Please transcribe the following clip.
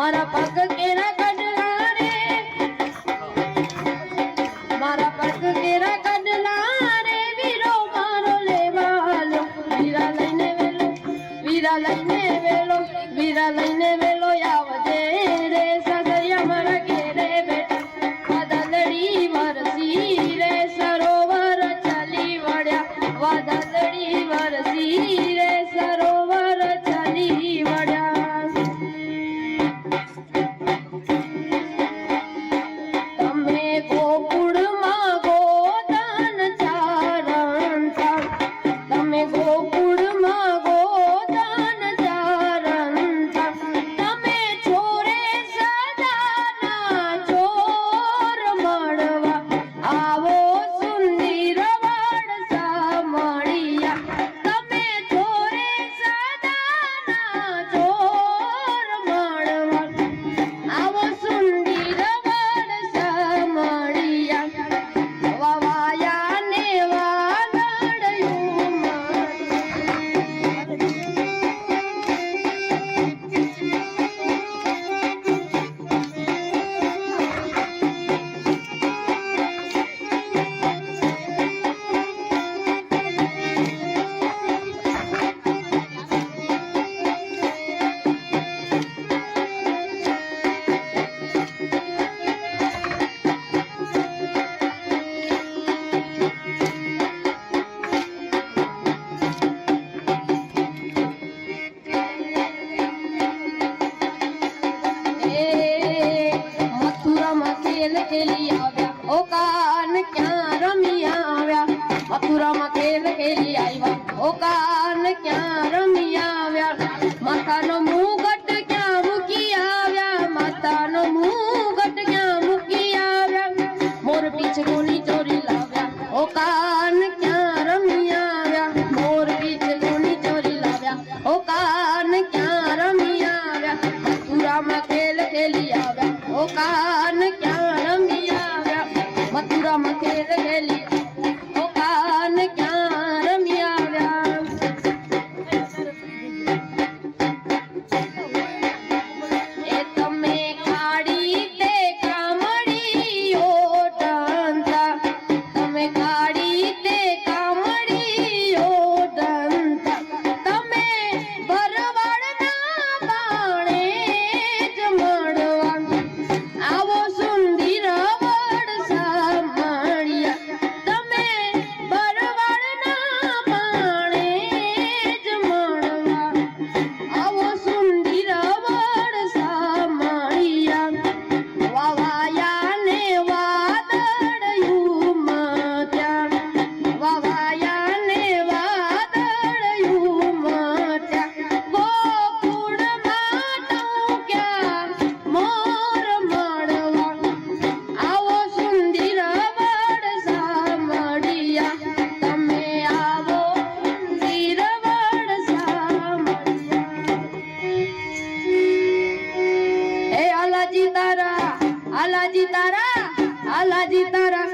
મારા પગ કેરા કડલા રે, મારા પગ કેરા કડલા રે, વીરો મારો લેવાલો, વીરા લઈને વેલો, વીરા લઈને વેલો, વીરા લઈને વેલો આવજે રે સગરિયા મારા ઘેરે બેઠા, વાદળડી વરસી રે સરોવર ચાલી વળ્યા, વાદળડી વરસી રે સરોવર ચાલી વળ્યા. તમે ગોકુળમાં ગોદાન ચારણ થાવ, તમે ગોકુળમાં ગોદાન ચારણ થાવ, તમે છોરે સદાના ચોર મળવા આવો સુંદર વડસા મળ્યા, તમે છોરે સદાના ચોર મળવા આવો સુંદર વડસા મળ્યા, વવાયા ને વાદળયું મથુરામાં ખેલ ખેલી આવ્યા, ઓ કાન ક્યાં રમી આવ્યા, મથુરામાં ખેલ ખેલી આવ્યા, ઓ કાન ક્યાં રમી આવ્યા, માથાનો મુગટ ક્યાં મૂકી આવ્યા, માથાનો મુગટ ક્યાં મૂકી આવ્યા, મોર પીછ કોની ચોરી લાવ્યા, ઓ કાન ક્યાં રમી આવ્યા, મોર પીછ કોની ચોરી લાવ્યા, ઓ કાન ક્યાં રમી આવ્યા, મથુરામાં ખેલ ખેલી આવ્યા, ઓ કાન ક્યાં રમી આવ્યા, મથુરામાં ખેલ ખેલી, ઓ કાન ક્યાં રમી આવ્યા. એ તમે કાળી તે કામડીઓ ઢંતા, તમે કાળી તે કામડીઓ ઢંતા, તમે ભરવાડના બાણે જ મળવા આવો સુંદર વડસા મળ્યા, તમે ભરવાડના બાણે જ મળવા આવો સુંદર વડસા મળ્યા, વવાયા ને વાદળયું મટ્યા, વવાયા ને વાદળયું મટ્યા, ગોકુળમાં ટૂંક્યા મોર મળવા આવો સુંદર વડસા મળ્યા, તમે આવો સુંદર વડસા મળ્યા. હે આલાજી તારા, આલાજી તારા, આલાજી તારા